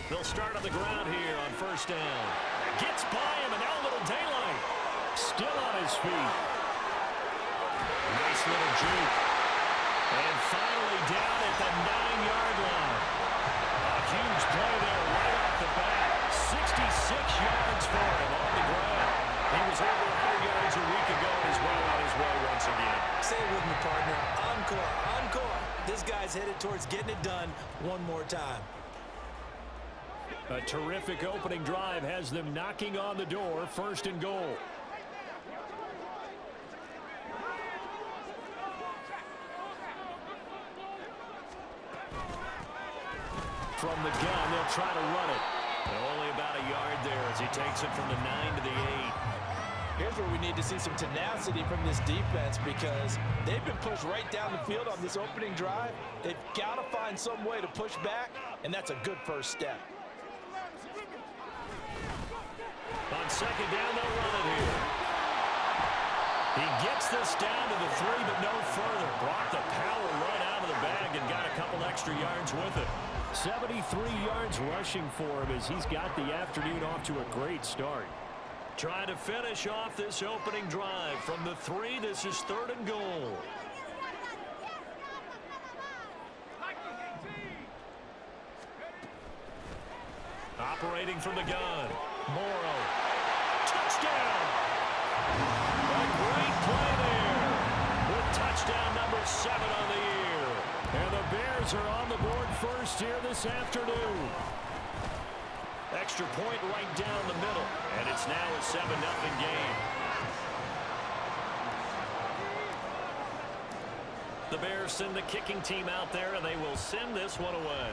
They'll start on the ground here on first down. Gets by him, and now a little daylight. Still on his feet. Nice little juke. And finally down at the 9-yard line. A huge play there right off the bat. 66 yards for him on the ground. He was over 100 yards a week ago and is well on his way once again. Say it with me, partner. Encore, encore. This guy's headed towards getting it done one more time. A terrific opening drive has them knocking on the door, 1st and goal. From the gun, they'll try to run it. And only about a yard there as he takes it from the 9 to the 8. Here's where we need to see some tenacity from this defense because they've been pushed right down the field on this opening drive. They've got to find some way to push back, and that's a good first step. On 2nd down, they'll run it here. He gets this down to the 3, but no further. Brought the power right out of the bag and got a couple extra yards with it. 73 yards rushing for him as he's got the afternoon off to a great start. Trying to finish off this opening drive from the 3. This is 3rd and goal. Operating from the gun. Morrow. Touchdown! A great play there. With touchdown number 7 on the year. And the Bears are on the board first here this afternoon. Extra point right down the middle. And it's now a 7-0 game. The Bears send the kicking team out there, and they will send this one away.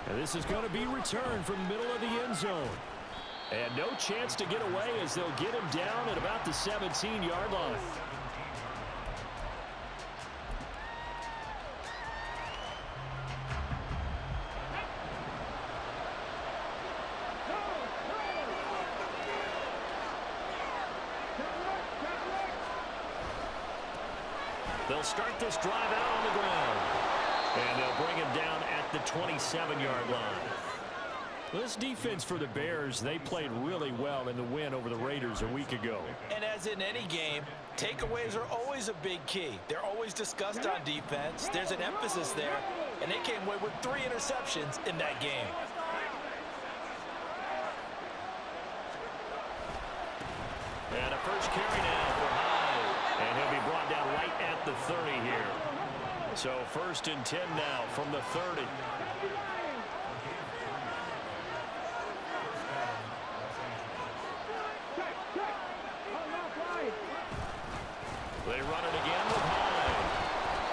And this is going to be returned from the middle of the end zone. And no chance to get away as they'll get him down at about the 17-yard line. They'll start this drive out on the ground. And they'll bring him down at the 27-yard line. This defense for the Bears, they played really well in the win over the Raiders a week ago. And as in any game, takeaways are always a big key. They're always discussed on defense. There's an emphasis there, and they came away with 3 interceptions in that game. And a first carry now for Hyde. And he'll be brought down right at the 30 here. So 1st and 10 now from the 30. They run it again with Hyde.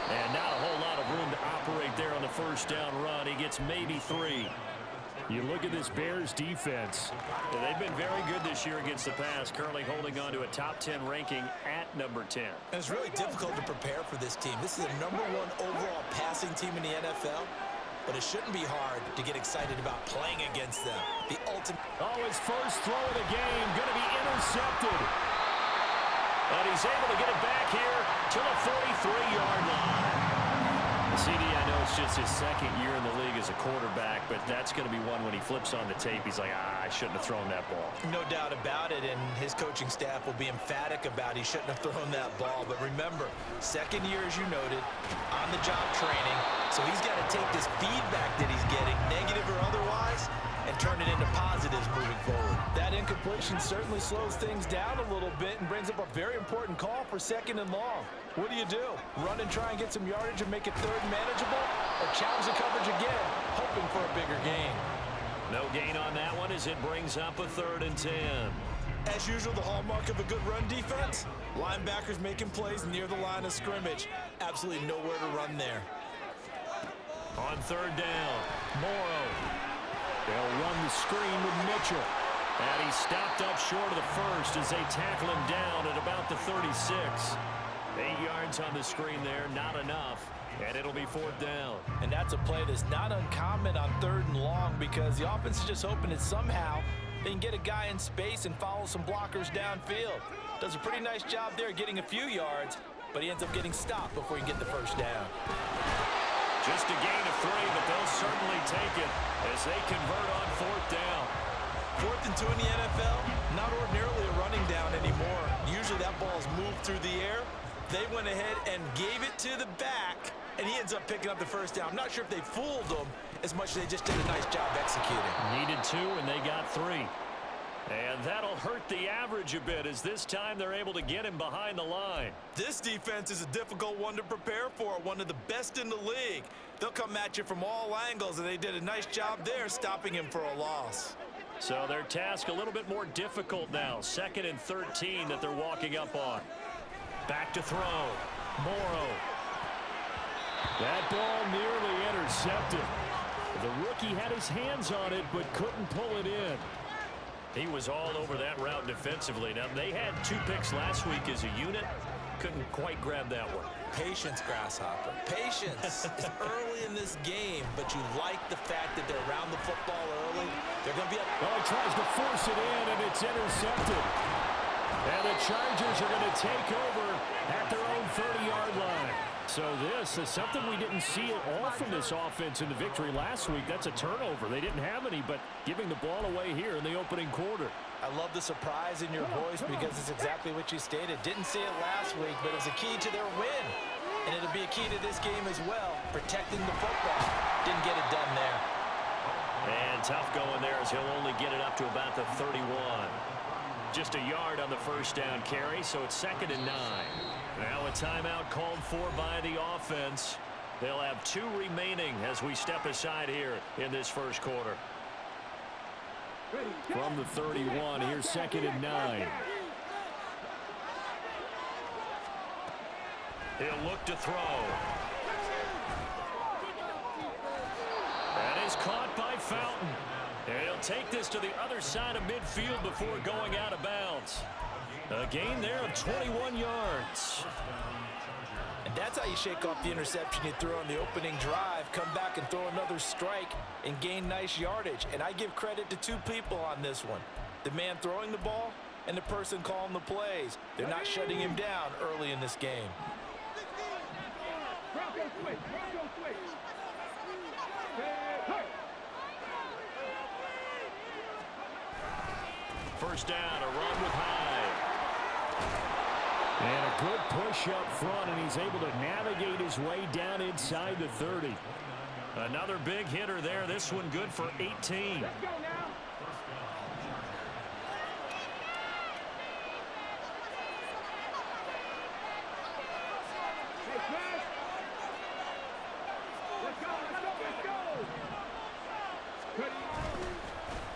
And not a whole lot of room to operate there on the first down run. He gets maybe 3. You look at this Bears defense. They've been very good this year against the pass, currently holding on to a top 10 ranking at number 10. And it's really difficult to prepare for this team. This is the #1 overall passing team in the NFL, but it shouldn't be hard to get excited about playing against them. The ultimate. Oh, his first throw of the game going to be intercepted. And he's able to get it back here to the 43-yard line. CD, I know it's just his 2nd year in the league as a quarterback, but that's going to be one when he flips on the tape. He's like, I shouldn't have thrown that ball. No doubt about it, and his coaching staff will be emphatic about he shouldn't have thrown that ball. But remember, 2nd year, as you noted, on-the-job training. So he's got to take this feedback that he's getting, negative or otherwise, and turn it into positives moving forward. That incompletion certainly slows things down a little bit and brings up a very important call for 2nd and long. What do you do? Run and try and get some yardage and make it 3rd and manageable? Or challenge the coverage again, hoping for a bigger gain? No gain on that one as it brings up a 3rd and 10. As usual, the hallmark of a good run defense, linebackers making plays near the line of scrimmage. Absolutely nowhere to run there. On 3rd down, Morrow. They'll run the screen with Mitchell. And he's stopped up short of the 1st as they tackle him down at about the 36. 8 yards on the screen there, not enough. And it'll be 4th down. And that's a play that's not uncommon on 3rd and long because the offense is just hoping that somehow they can get a guy in space and follow some blockers downfield. Does a pretty nice job there getting a few yards, but he ends up getting stopped before he can get the 1st down. Just a gain of 3, but they'll certainly take it as they convert on 4th down. 4th and 2 in the NFL, not ordinarily a running down anymore. Usually that ball's moved through the air. They went ahead and gave it to the back, and he ends up picking up the first down. I'm not sure if they fooled him as much as they just did a nice job executing. Needed 2, and they got 3. And that'll hurt the average a bit as this time they're able to get him behind the line. This defense is a difficult one to prepare for, one of the best in the league. They'll come at you from all angles, and they did a nice job there stopping him for a loss. So their task a little bit more difficult now. 2nd and 13 that they're walking up on. Back to throw. Morrow. That ball nearly intercepted. The rookie had his hands on it but couldn't pull it in. He was all over that route defensively. Now, they had 2 picks last week as a unit. Couldn't quite grab that one. Patience, Grasshopper. Patience is early in this game, but you like the fact that they're around the football early. They're going to be up. Well, he tries to force it in, and it's intercepted. And the Chargers are going to take over at their own 30-yard line. So this is something we didn't see at all from this offense in the victory last week. That's a turnover. They didn't have any, but giving the ball away here in the opening quarter. I love the surprise in your voice because it's exactly what you stated. Didn't see it last week, but it was a key to their win. And it'll be a key to this game as well, protecting the football. Didn't get it done there. And tough going there as he'll only get it up to about the 31. Just a yard on the first down carry, so it's 2nd and 9. Now a timeout called for by the offense. They'll have 2 remaining as we step aside here in this first quarter. From the 31, here's 2nd and 9. He'll look to throw. That is caught by Fountain. And he'll take this to the other side of midfield before going out of bounds. A gain there of 21 yards. And that's how you shake off the interception you threw on the opening drive. Come back and throw another strike and gain nice yardage. And I give credit to 2 people on this one. The man throwing the ball and the person calling the plays. They're not shutting him down early in this game. First down, a run with Hyde. And a good push up front, and he's able to navigate his way down inside the 30. Another big hitter there. This one good for 18. Let's go now.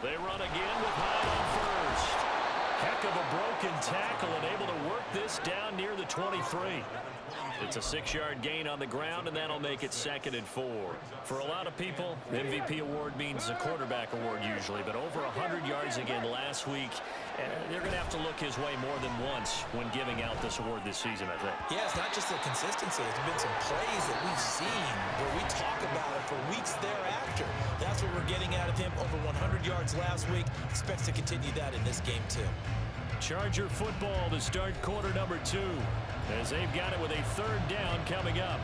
They run again with Hyde on first. Heck of a broken tackle and able to work this down near the 23. It's a 6-yard gain on the ground, and that'll make it 2nd and 4. For a lot of people, the MVP award means a quarterback award usually, but over 100 yards again last week, they're going to have to look his way more than once when giving out this award this season, I think. Yeah, it's not just the consistency. There's been some plays that we've seen where we talk about it for weeks thereafter. That's what we're getting out of him. Over 100 yards last week. Expects to continue that in this game, too. Charger football to start quarter number 2 as they've got it with a 3rd down coming up.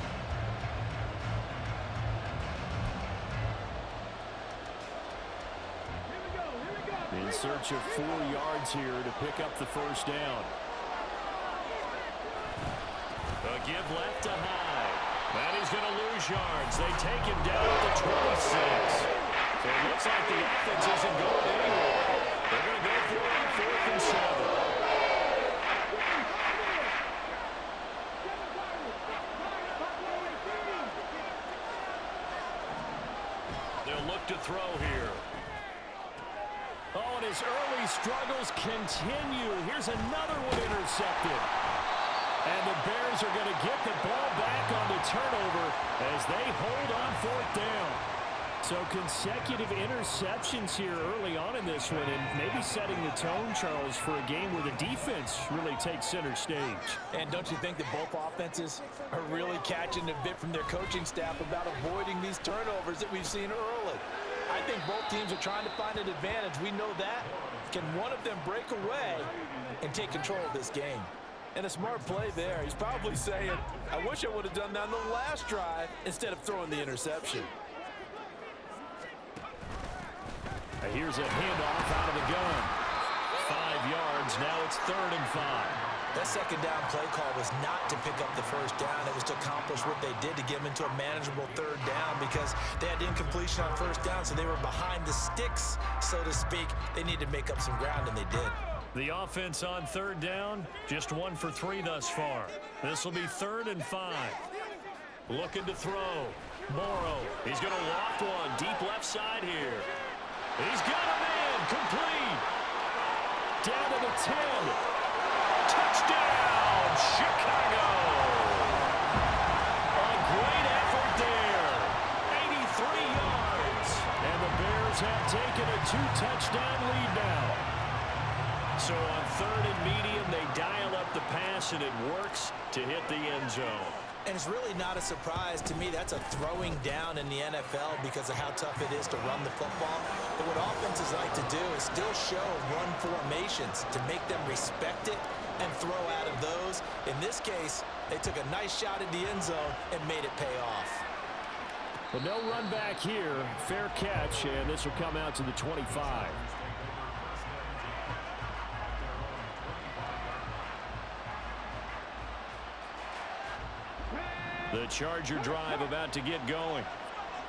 In search of 4 yards here to pick up the first down. A give left to Hyde. And he's going to lose yards. They take him down at the 26. So it looks like the offense isn't going anywhere. They're going to go for it on 4th and 7. They'll look to throw here. Oh, and his early struggles continue. Here's another one intercepted. And the Bears are going to get the ball back on the turnover as they hold on 4th down. So consecutive interceptions here early on in this one, and maybe setting the tone, Charles, for a game where the defense really takes center stage. And don't you think that both offenses are really catching a bit from their coaching staff about avoiding these turnovers that we've seen early? I think both teams are trying to find an advantage. We know that. Can one of them break away and take control of this game? And a smart play there. He's probably saying, I wish I would have done that on the last drive instead of throwing the interception. Here's a handoff out of the gun. 5 yards. Now it's 3rd and 5. That second down play call was not to pick up the first down. It was to accomplish what they did to get them into a manageable 3rd down because they had incompletion on 1st down, so they were behind the sticks, so to speak. They needed to make up some ground, and they did. The offense on 3rd down, just 1 for 3 thus far. This will be 3rd and 5. Looking to throw. Morrow, he's going to walk one deep left side here. He's got a man, complete. Down to the 10. Touchdown, Chicago. A great effort there. 83 yards. And the Bears have taken a 2-touchdown lead now. So on 3rd and medium, they dial up the pass, and it works to hit the end zone. And it's really not a surprise to me. That's a throwing down in the NFL because of how tough it is to run the football. But what offenses like to do is still show run formations to make them respect it and throw out of those. In this case, they took a nice shot at the end zone and made it pay off. But no run back here. Fair catch, and this will come out to the 25. The Charger drive about to get going.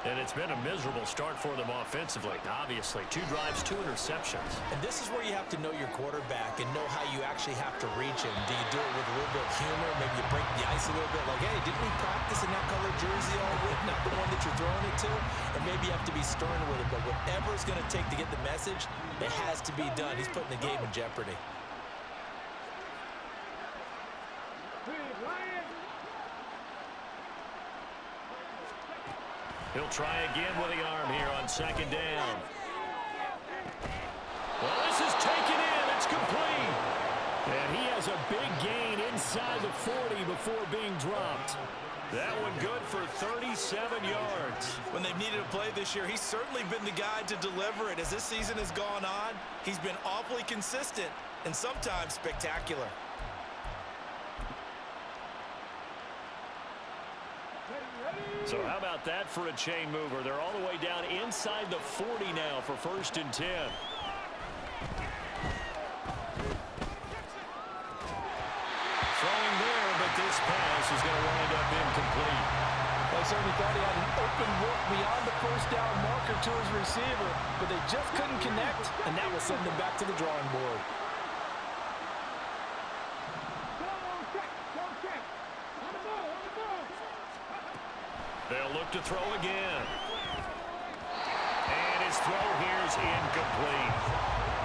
And it's been a miserable start for them offensively. Obviously, 2 drives, 2 interceptions. And this is where you have to know your quarterback and know how you actually have to reach him. Do you do it with a little bit of humor? Maybe you break the ice a little bit like, hey, didn't we practice in that colored jersey all week? Not the one that you're throwing it to? Or maybe you have to be stern with it. But whatever it's going to take to get the message, it has to be done. He's putting the game in jeopardy. He'll try again with the arm here on 2nd down. Well, this is taken in. It's complete. And he has a big gain inside the 40 before being dropped. That one good for 37 yards. When they've needed a play this year, he's certainly been the guy to deliver it. As this season has gone on, he's been awfully consistent and sometimes spectacular. So how about that for a chain mover? They're all the way down inside the 40 now for 1st and 10. Throwing there, but this pass is going to wind up incomplete. They certainly thought he had an open look beyond the 1st down marker to his receiver, but they just couldn't connect, and that will send them back to the drawing board. They'll look to throw again. And his throw here is incomplete.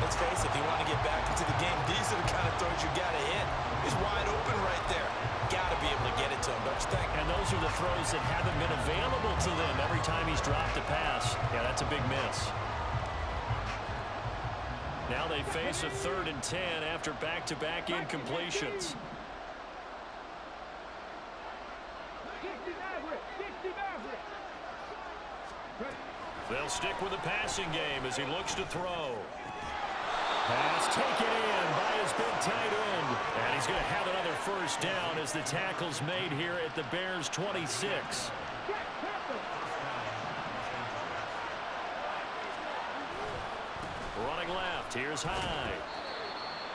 Let's face it, if you want to get back into the game, these are the kind of throws you got to hit. He's wide open right there. Got to be able to get it to him, don't you think? And those are the throws that haven't been available to them every time he's dropped a pass. Yeah, that's a big miss. Now they face a 3rd and 10 after back-to-back incompletions. They'll stick with the passing game as he looks to throw. Pass taken in by his big tight end. And he's going to have another 1st down as the tackle's made here at the Bears' 26. Running left, here's Hyde.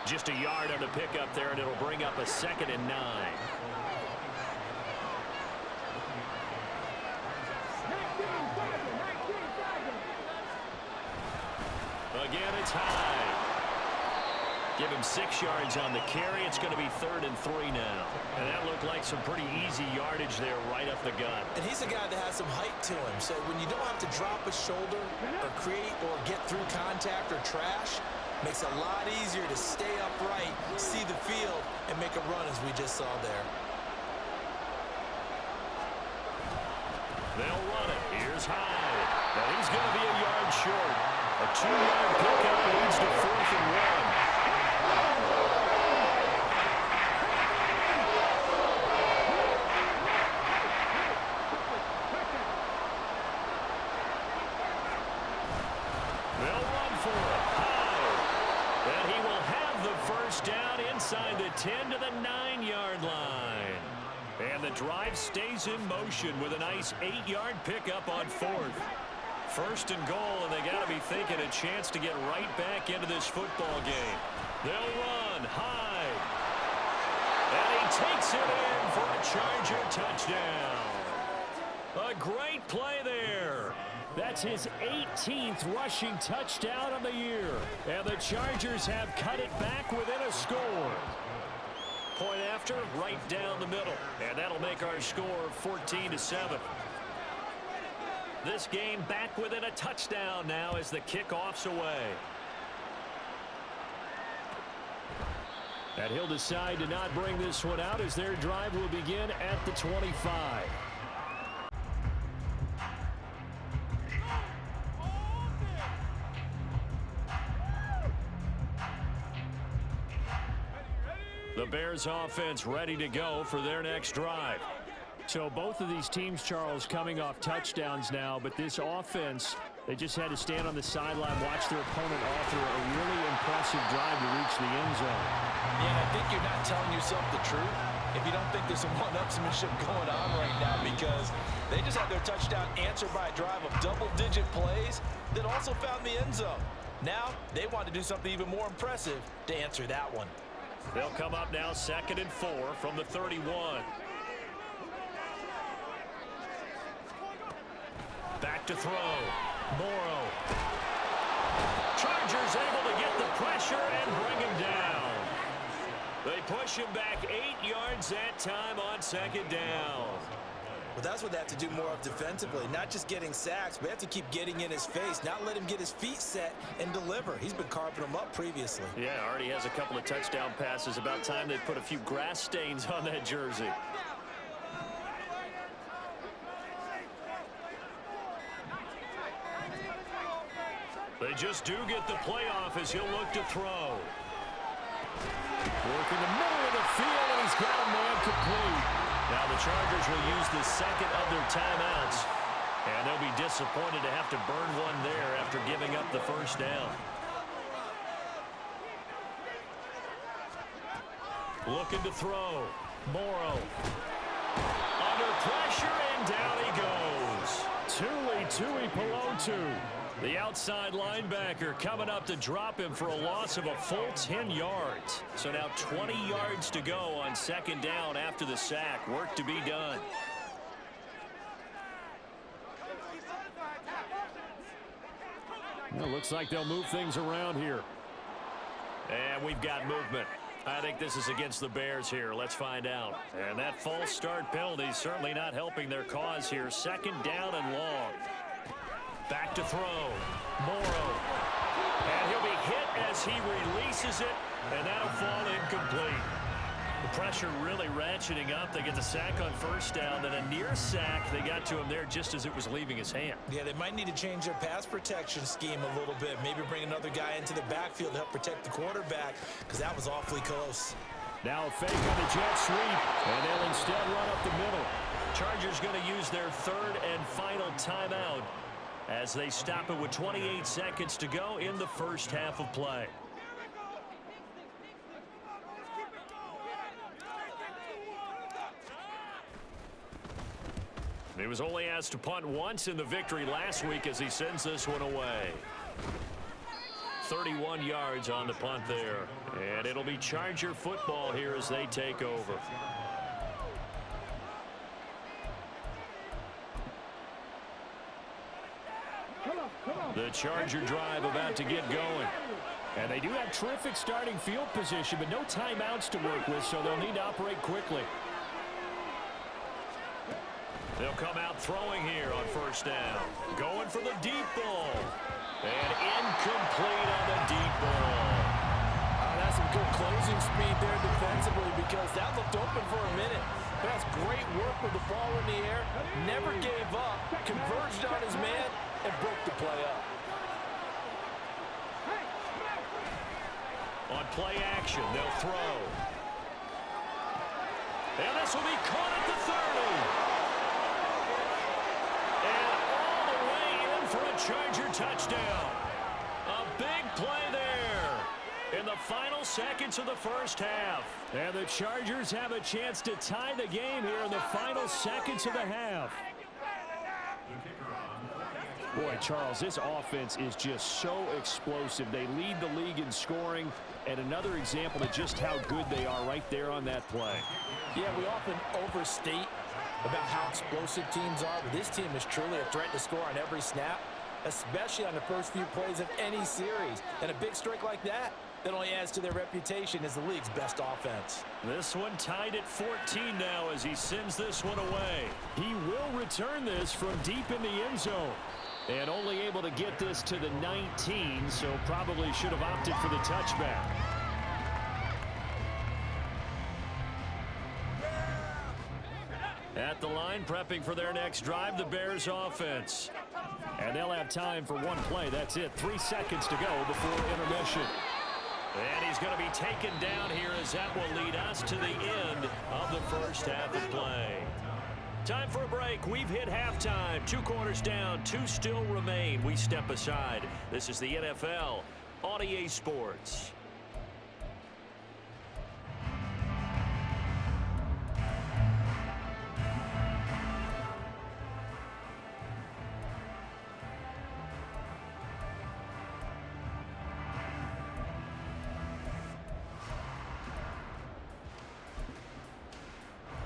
Just a yard on the pickup there, and it'll bring up a 2nd and 9. Again, it's Hyde. Give him 6 yards on the carry. It's going to be 3rd and 3 now. And that looked like some pretty easy yardage there right up the gut. And he's a guy that has some height to him. So when you don't have to drop a shoulder or create or get through contact or trash, makes it a lot easier to stay upright, see the field, and make a run as we just saw there. They'll run it. Here's Hyde. Now he's going to be a yard short. A 2-yard pickup leads to 4th and 1. They'll run for it. Hyde. And he will have the 1st down inside the 10 to the 9 And the drive stays in motion with a nice 8-yard pickup on 4th. First and goal, and they got to be thinking a chance to get right back into this football game. They'll run high. And he takes it in for a Charger touchdown. A great play there. That's his 18th rushing touchdown of the year. And the Chargers have cut it back within a score. Point after, right down the middle. And that'll make our score 14-7. This game back within a touchdown now as the kickoff's away. And he'll decide to not bring this one out as their drive will begin at the 25. The Bears offense ready to go for their next drive. So both of these teams, Charles, coming off touchdowns now, but this offense, they just had to stand on the sideline, watch their opponent author a really impressive drive to reach the end zone. Yeah, I think you're not telling yourself the truth if you don't think there's some one-upsmanship going on right now, because they just had their touchdown answered by a drive of double-digit plays that also found the end zone. Now they want to do something even more impressive to answer that one. They'll come up now 2nd and 4 from the 31. Back to throw. Morrow. Chargers able to get the pressure and bring him down. They push him back 8 yards that time on 2nd down. Well, that's what they have to do more of defensively, not just getting sacks, but they have to keep getting in his face, not let him get his feet set and deliver. He's been carving them up previously. Yeah, already has a couple of touchdown passes. About time they put a few grass stains on that jersey. They just do get the playoff as he'll look to throw. Work in the middle of the field, and he's got a man complete. Now the Chargers will use the second of their timeouts, and they'll be disappointed to have to burn one there after giving up the first down. Looking to throw. Morrow. Under pressure, and down he goes. Tui Pelotu. The outside linebacker coming up to drop him for a loss of a full 10 yards. So now 20 yards to go on 2nd down after the sack. Work to be done. Well, looks like they'll move things around here. And we've got movement. I think this is against the Bears here. Let's find out. And that false start penalty is certainly not helping their cause here. 2nd down and long. Back to throw. Morrow. And he'll be hit as he releases it, and that'll fall incomplete. The pressure really ratcheting up. They get the sack on 1st down, then a near sack. They got to him there just as it was leaving his hand. Yeah, they might need to change their pass protection scheme a little bit. Maybe bring another guy into the backfield to help protect the quarterback, because that was awfully close. Now a fake on the jet sweep, and they'll instead run up the middle. Chargers going to use their 3rd and final timeout as they stop it with 28 seconds to go in the first half of play. He was only asked to punt once in the victory last week as he sends this one away. 31 yards on the punt there. And it'll be Charger football here as they take over. The Charger drive about to get going. And they do have terrific starting field position, but no timeouts to work with, so they'll need to operate quickly. They'll come out throwing here on 1st down. Going for the deep ball. And incomplete on the deep ball. That's some good closing speed there defensively, because that looked open for a minute. That's great work with the ball in the air. Never gave up. Converged on his man and broke the play up. On play action, they'll throw. And this will be caught at the 30. And all the way in for a Charger touchdown. A big play there. in the final seconds of the first half. And the Chargers have a chance to tie the game here in the final seconds of the half. Boy, Charles, this offense is just so explosive. They lead the league in scoring, and another example of just how good they are right there on that play. Yeah, we often overstate about how explosive teams are, but this team is truly a threat to score on every snap, especially on the first few plays of any series. And a big streak like that only adds to their reputation as the league's best offense. This one tied at 14 now as he sends this one away. He will return this from deep in the end zone. And only able to get this to the 19, so probably should have opted for the touchback. At the line, prepping for their next drive, the Bears offense. And they'll have time for one play. That's it. 3 seconds to go before intermission. And he's going to be taken down here as that will lead us to the end of the first half of play. Time for a break. We've hit halftime. 2 quarters down, 2 still remain. We step aside. This is the NFL on EA Sports.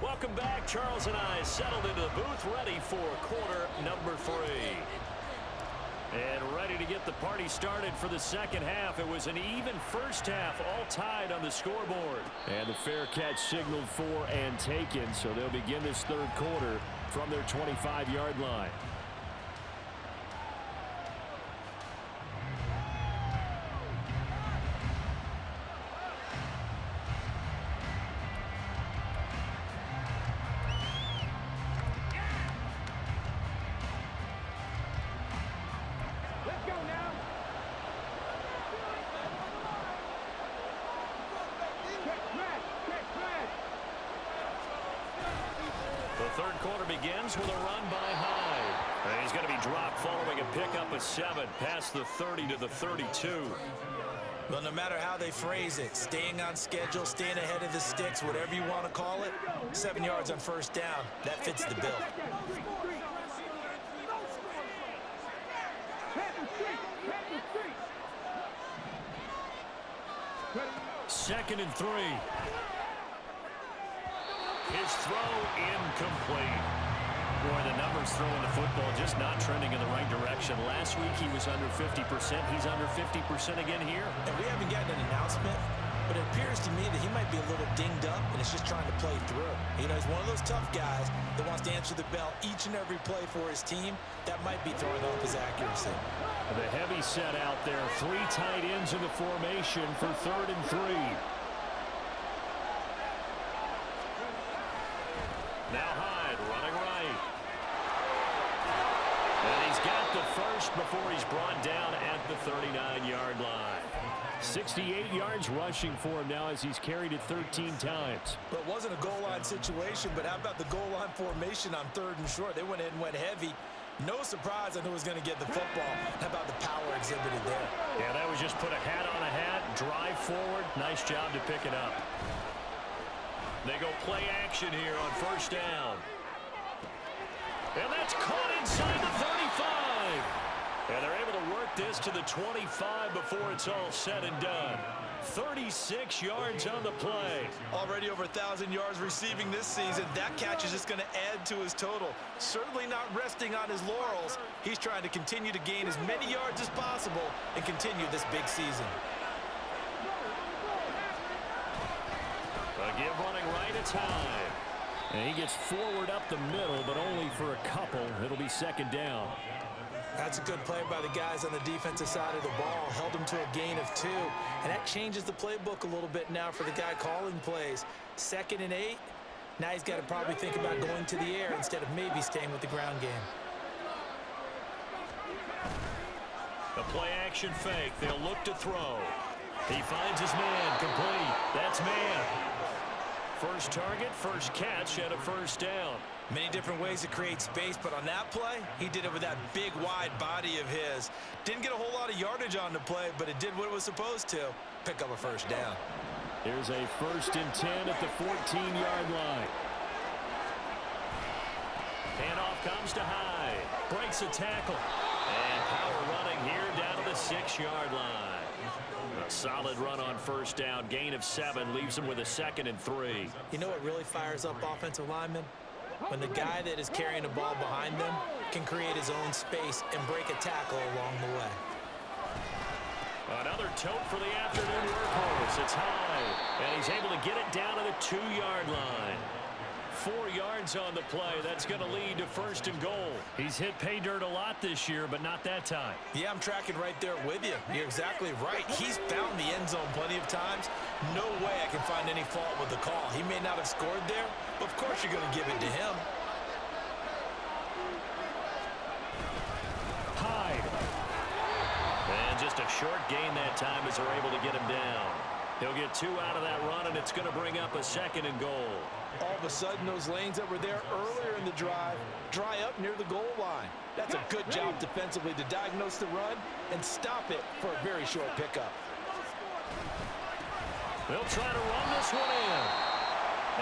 Welcome back. Charles and I settled into the booth, ready for quarter number 3. And ready to get the party started for the second half. It was an even first half, all tied on the scoreboard. And the fair catch signaled for and taken, so they'll begin this third quarter from their 25-yard line. Third quarter begins with a run by Hyde. And he's going to be dropped following a pickup of 7 past the 30 to the 32. Well, no matter how they phrase it, staying on schedule, staying ahead of the sticks, whatever you want to call it, 7 yards on first down, that fits the bill. Second and 3. His throw incomplete. Boy, the numbers throwing the football just not trending in the right direction. Last week he was under 50%. He's under 50% again here. And we haven't gotten an announcement, but it appears to me that he might be a little dinged up and is just trying to play through. You know, he's one of those tough guys that wants to answer the bell each and every play for his team. That might be throwing off his accuracy. The heavy set out there. 3 tight ends in the formation for 3rd and 3. Now Hyde running right. And he's got the first before he's brought down at the 39-yard line. 68 yards rushing for him now as he's carried it 13 times. But it wasn't a goal line situation, but how about the goal line formation on 3rd and short? They went in and went heavy. No surprise on who was going to get the football. How about the power exhibited there? Yeah, that was just put a hat on a hat, drive forward. Nice job to pick it up. They go play action here on first down. And that's caught inside the 35. And they're able to work this to the 25 before it's all said and done. 36 yards on the play. Already over 1,000 yards receiving this season. That catch is just going to add to his total. Certainly not resting on his laurels. He's trying to continue to gain as many yards as possible and continue this big season. A give running right, it's Hyde. And he gets forward up the middle, but only for a couple. It'll be second down. That's a good play by the guys on the defensive side of the ball. Held him to a gain of 2. And that changes the playbook a little bit now for the guy calling plays. 2nd and 8. Now he's got to probably think about going to the air instead of maybe staying with the ground game. The play action fake. They'll look to throw. He finds his man. Complete. That's man. First target, first catch, and a first down. Many different ways to create space, but on that play, he did it with that big, wide body of his. Didn't get a whole lot of yardage on the play, but it did what it was supposed to. pick up a first down. Here's a 1st and 10 at the 14-yard line. Handoff comes to Hyde. Breaks a tackle. And power running here down to the 6-yard line. A solid run on 1st down. Gain of 7 leaves him with a 2nd and 3. You know what really fires up offensive linemen? When the guy that is carrying the ball behind them can create his own space and break a tackle along the way. Another tote for the afternoon workhorse. It's Hyde. And he's able to get it down to the 2-yard line. 4 yards on the play. That's going to lead to 1st and goal. He's hit pay dirt a lot this year, but not that time. Yeah, I'm tracking right there with you. You're exactly right. He's found the end zone plenty of times. No way I can find any fault with the call. He may not have scored there, but of course you're going to give it to him. Hyde. And just a short gain that time as they're able to get him down. He'll get 2 out of that run, and it's going to bring up a 2nd and goal. All of a sudden, those lanes that were there earlier in the drive dry up near the goal line. That's a good job defensively to diagnose the run and stop it for a very short pickup. They'll try to run this one in.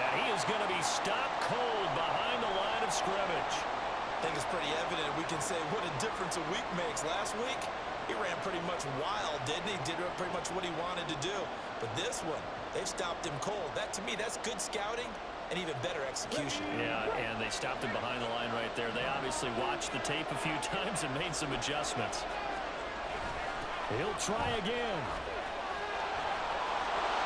And he is going to be stopped cold behind the line of scrimmage. I think it's pretty evident. We can say what a difference a week makes. Last week, he ran pretty much wild, didn't he? Did pretty much what he wanted to do. But this one, they've stopped him cold. That, to me, that's good scouting and even better execution. Yeah, and they stopped him behind the line right there. They obviously watched the tape a few times and made some adjustments. He'll try again.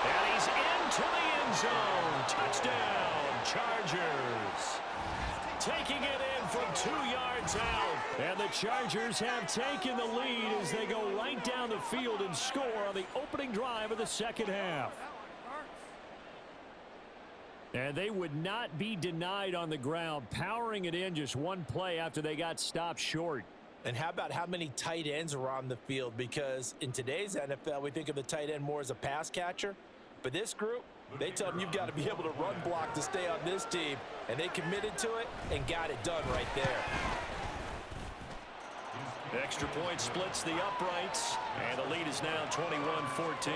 And he's into the end zone. Touchdown, Chargers. Taking it in from 2 yards out. And the Chargers have taken the lead as they go right down the field and score on the opening drive of the 2nd half. And they would not be denied on the ground, powering it in just one play after they got stopped short. And how about how many tight ends are on the field? Because in today's NFL, we think of the tight end more as a pass catcher. But this group, they tell them you've got to be able to run block to stay on this team. And they committed to it and got it done right there. Extra point splits the uprights, and the lead is now 21-14.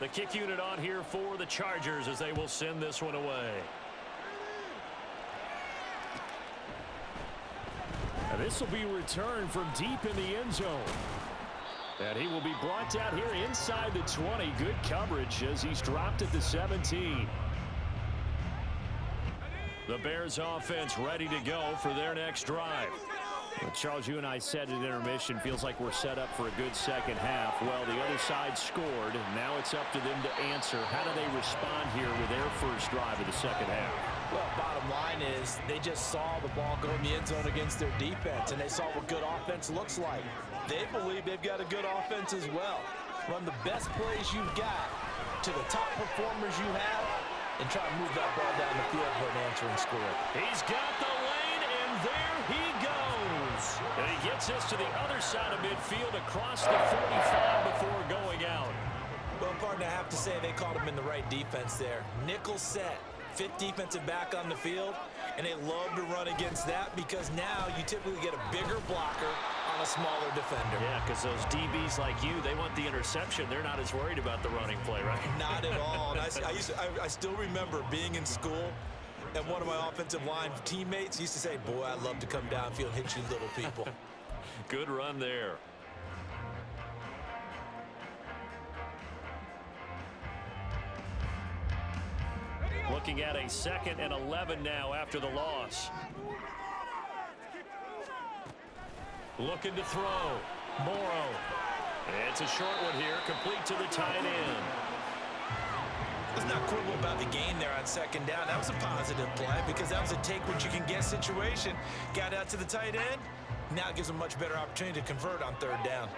The kick unit on here for the Chargers as they will send this one away. And this will be returned from deep in the end zone. And he will be brought down here inside the 20. Good coverage as he's dropped at the 17. The Bears offense ready to go for their next drive. Well, Charles, you and I said at intermission, feels like we're set up for a good 2nd half. Well, the other side scored, and now it's up to them to answer. How do they respond here with their first drive of the 2nd half? Well, bottom line is they just saw the ball go in the end zone against their defense, and they saw what good offense looks like. They believe they've got a good offense as well. Run the best plays you've got to the top performers you have and try to move that ball down the field for an answering score. He's got the lane, and there he goes. And he gets us to the other side of midfield across the 45 before going out. Well, partner, I have to say they caught him in the right defense there. Nickel set. 5th defensive back on the field, and they love to run against that because now you typically get a bigger blocker on a smaller defender. Yeah, because those DBs like you, they want the interception. They're not as worried about the running play, right? Not at all. And I still remember being in school, and one of my offensive line teammates used to say, boy, I'd love to come downfield and hit you little people. Good run there. Looking at a 2nd and 11 now after the loss. Looking to throw. Morrow. It's a short one here, complete to the tight end. Let's not quibble about the gain there on 2nd down. That was a positive play because that was a take-what-you-can-get situation. Got out to the tight end. Now it gives them a much better opportunity to convert on 3rd down.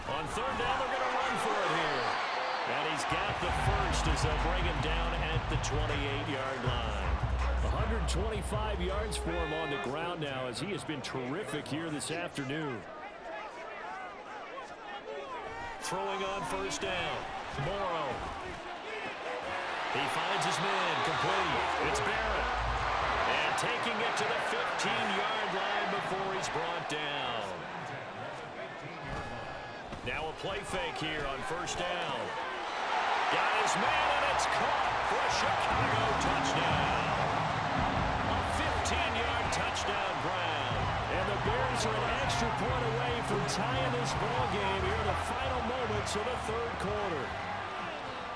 On 3rd down, they're going to run for it here. And he's got the first as they'll bring him down at the 28-yard line. 125 yards for him on the ground now as he has been terrific here this afternoon. Throwing on 1st down. Morrow. He finds his man, complete. It's Barrett. And taking it to the 15-yard line before he's brought down. Now a play fake here on first down. Got his man, and it's caught for a Chicago touchdown. A 15-yard touchdown, Brown. And the Bears are an extra point away from tying this ball game here in the final moments of the third quarter.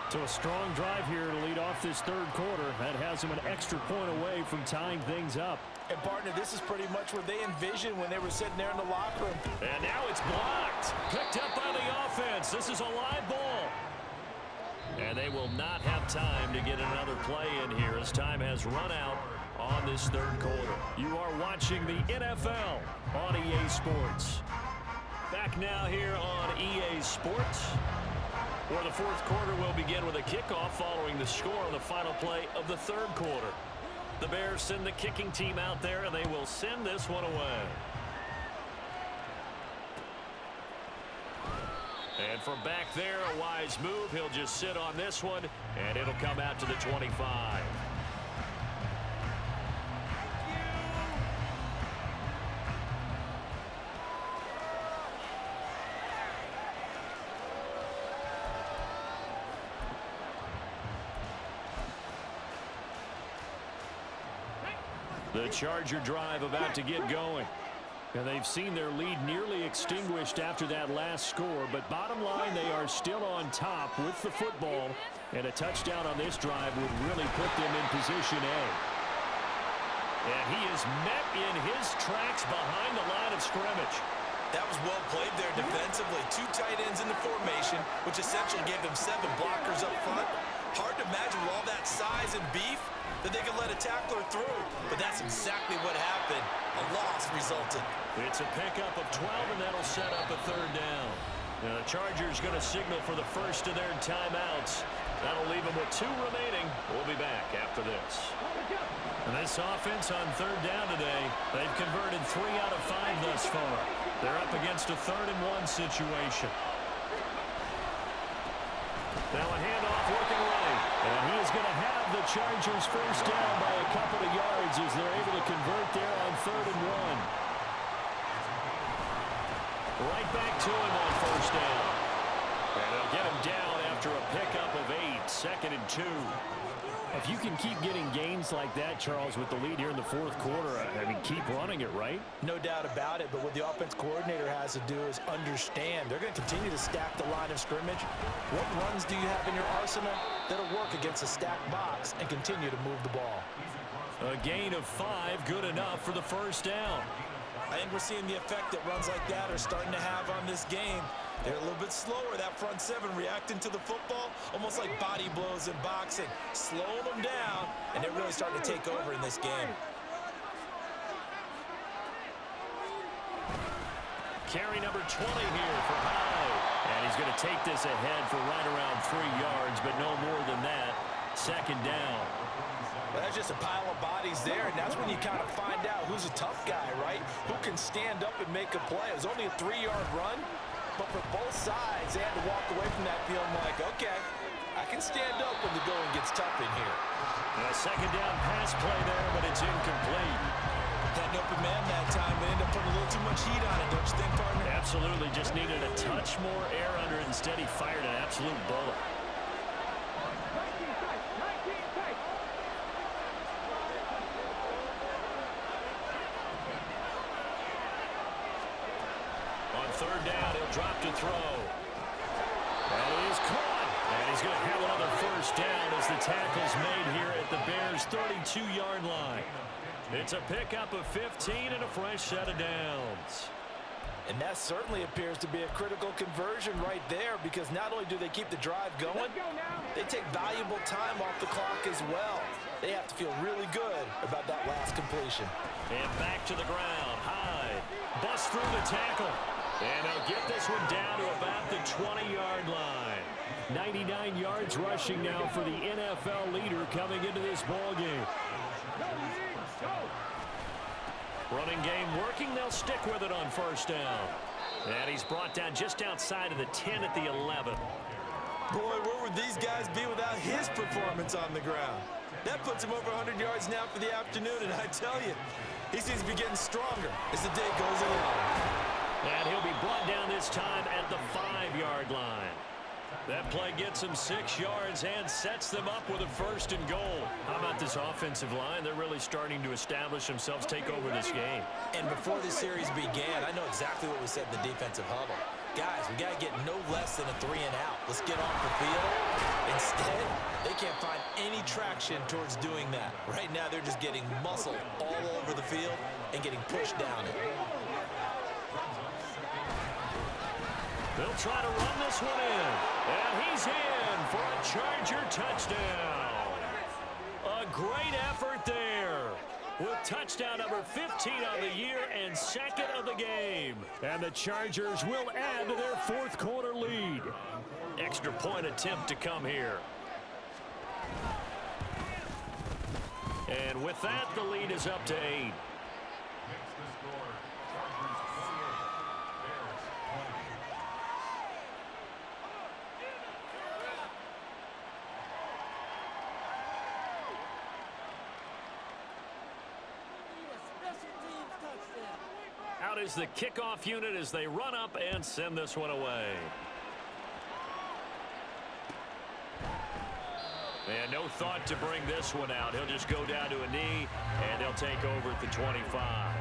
So a strong drive here to lead off this third quarter. That has them an extra point away from tying things up. And, partner, this is pretty much what they envisioned when they were sitting there in the locker room. And now it's blocked. Picked up by the offense. This is a live ball. And they will not have time to get another play in here as time has run out on this third quarter. You are watching the NFL on EA Sports. Back now here on EA Sports, where the fourth quarter will begin with a kickoff following the score on the final play of the third quarter. The Bears send the kicking team out there, and they will send this one away. And from back there, a wise move. He'll just sit on this one, and it'll come out to the 25. The Charger drive about to get going. And they've seen their lead nearly extinguished after that last score. But bottom line, they are still on top with the football. And a touchdown on this drive would really put them in position A. And he is met in his tracks behind the line of scrimmage. That was well played there defensively. Two tight ends in the formation, which essentially gave them 7 blockers up front. Hard to imagine with all that size and beef that they could let a tackler through. But that's exactly what happened. A loss resulted. It's a pickup of 12, and that'll set up a third down. Now the Chargers going to signal for the first of their timeouts. That'll leave them with 2 remaining. We'll be back after this. And this offense on third down today, they've converted 3 out of 5 thus far. They're up against a 3rd-and-1 situation. Now a handoff working right. And he is going to have the Chargers first down by a couple of yards as they're able to convert there on 3rd and 1. Right back to him on first down. And they'll get him down after a pickup of 8, 2nd and 2. If you can keep getting gains like that, Charles, with the lead here in the fourth quarter, I mean, keep running it, right? No doubt about it, but what the offense coordinator has to do is understand. They're going to continue to stack the line of scrimmage. What runs do you have in your arsenal that'll work against a stacked box and continue to move the ball? A gain of 5, good enough for the first down. I think we're seeing the effect that runs like that are starting to have on this game. They're a little bit slower, that front 7, reacting to the football, almost like body blows in boxing, slowing them down, and they're really starting to take over in this game. Carry number 20 here for Hyde. And he's going to take this ahead for right around 3 yards, but no more than that. 2nd down. Well, that's just a pile of bodies there, and that's when you kind of find out who's a tough guy, right? Who can stand up and make a play. It was only a 3-yard run. But for both sides, they had to walk away from that feeling like, okay, I can stand up when the going gets tough in here. A 2nd down pass play there, but it's incomplete. Had an open man that time, but ended up putting a little too much heat on it, don't you think, partner? Absolutely, just needed a touch more air under it. Instead, he fired an absolute bullet. Third down, he'll drop to throw. That is caught. And he's going to have another first down as the tackle's made here at the Bears' 32-yard line. It's a pickup of 15 and a fresh set of downs. And that certainly appears to be a critical conversion right there, because not only do they keep the drive going, they take valuable time off the clock as well. They have to feel really good about that last completion. And back to the ground. Hyde busts through the tackle. And they'll get this one down to about the 20-yard line. 99 yards rushing now for the NFL leader coming into this ball game. Running game working. They'll stick with it on first down. And he's brought down just outside of the 10 at the 11. Boy, where would these guys be without his performance on the ground? That puts him over 100 yards now for the afternoon, and I tell you, he seems to be getting stronger as the day goes along. And he'll be brought down this time at the 5-yard line. That play gets them 6 yards and sets them up with a 1st and goal. How about this offensive line? They're really starting to establish themselves, take over this game. And before the series began, I know exactly what was said in the defensive huddle. Guys, we got to get no less than a 3-and-out. Let's get off the field. Instead, they can't find any traction towards doing that. Right now, they're just getting muscle all over the field and getting pushed down it. They'll try to run this one in. And he's in for a Charger touchdown. A great effort there, with touchdown number 15 on the year and 2nd of the game. And the Chargers will add to their 4th quarter lead. Extra point attempt to come here. And with that, the lead is up to 8. Out is the kickoff unit as they run up and send this one away. And no thought to bring this one out. He'll just go down to a knee, and they'll take over at the 25.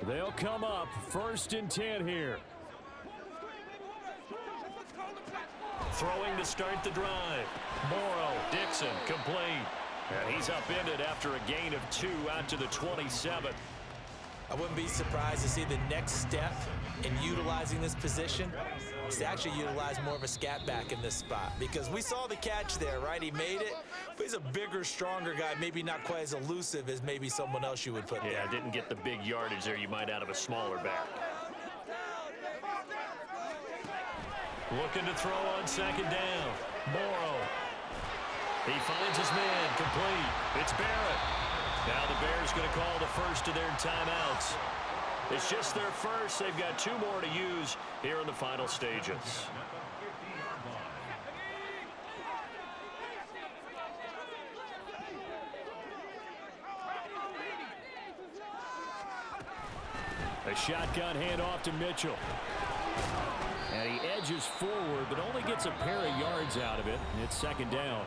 They'll come up 1st and 10 here. Throwing to start the drive. Morrow, Dixon, complete. And he's upended after a gain of 2 out to the 27. I wouldn't be surprised to see the next step in utilizing this position is to actually utilize more of a scat back in this spot, because we saw the catch there, right? He made it, but he's a bigger, stronger guy, maybe not quite as elusive as maybe someone else you would put there. Yeah, didn't get the big yardage there you might out of a smaller back. Looking to throw on 2nd down. Morrow. He finds his man, complete. It's Barrett. Now the Bears going to call the first of their timeouts. It's just their first. They've got 2 more to use here in the final stages. A shotgun handoff to Mitchell. And he edges forward, but only gets a pair of yards out of it. It's 2nd down.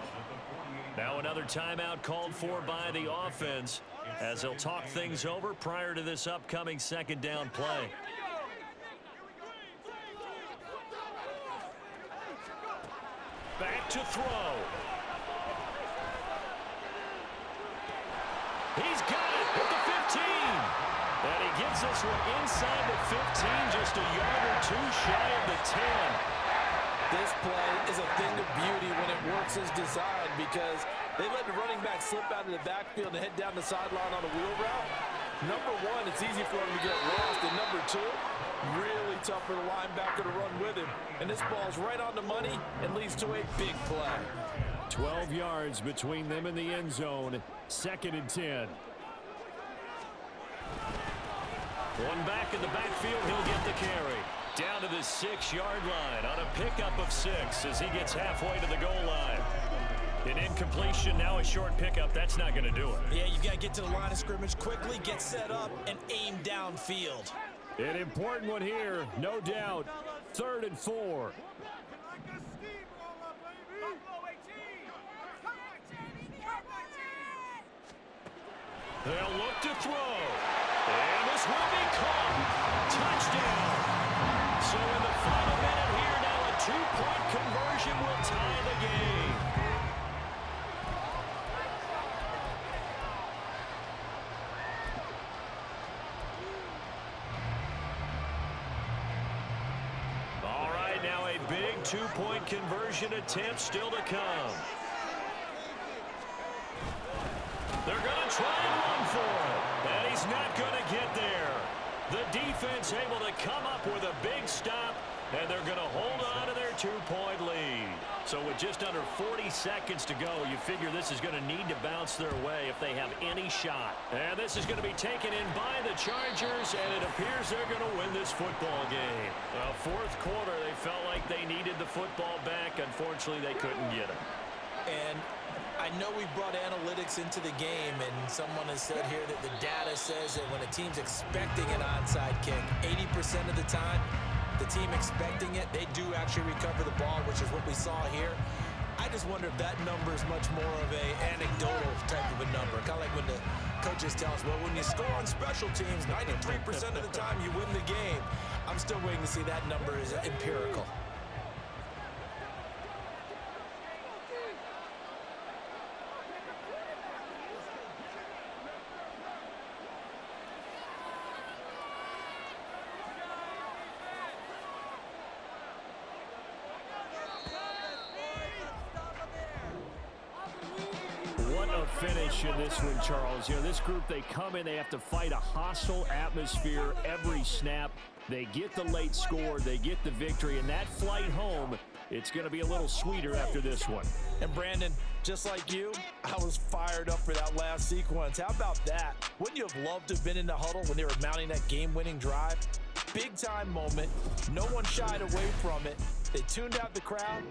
Now another timeout called for by the offense as they'll talk things over prior to this upcoming 2nd down play. Back to throw. He's got it at the 15. And he gets this one inside the 15, just a yard or 2 shy of the 10. This play is a thing of beauty when it works as designed, because they let the running back slip out of the backfield and head down the sideline on a wheel route. Number 1, it's easy for him to get lost. And number 2, really tough for the linebacker to run with him. And this ball's right on the money and leads to a big play. 12 yards between them and the end zone. 2nd and 10. One back in the backfield, he'll get the carry. Down to the 6-yard line on a pickup of 6 as he gets halfway to the goal line. An incompletion, now a short pickup. That's not going to do it. Yeah, you've got to get to the line of scrimmage quickly, get set up, and aim downfield. An important one here, no doubt. 3rd and 4. They'll look to throw. And this will be caught. Touchdown. So in the final minute here now, a 2-point conversion will tie the game. All right, now a big 2-point conversion attempt still to come. They're going to try and run for it. And he's not going to get there. The defense able to come up with a big stop, and they're going to hold on to their 2-point lead. So with just under 40 seconds to go, you figure this is going to need to bounce their way if they have any shot. And this is going to be taken in by the Chargers, and it appears they're going to win this football game. Well, fourth quarter, they felt like they needed the football back. Unfortunately, they couldn't get it. And I know we've brought analytics into the game, and someone has said here that the data says that when a team's expecting an onside kick, 80% of the time, the team expecting it, they do actually recover the ball, which is what we saw here. I just wonder if that number is much more of a anecdotal type of a number. Kind of like when the coaches tell us, well, when you score on special teams, 93% of the time you win the game. I'm still waiting to see that number is empirical. What a finish in this one, Charles. You know, this group, they come in, they have to fight a hostile atmosphere every snap. They get the late score, they get the victory, and that flight home, it's going to be a little sweeter after this one. And Brandon, just like you, I was fired up for that last sequence. How about that? Wouldn't you have loved to have been in the huddle when they were mounting that game-winning drive? Big-time moment. No one shied away from it. They tuned out the crowd.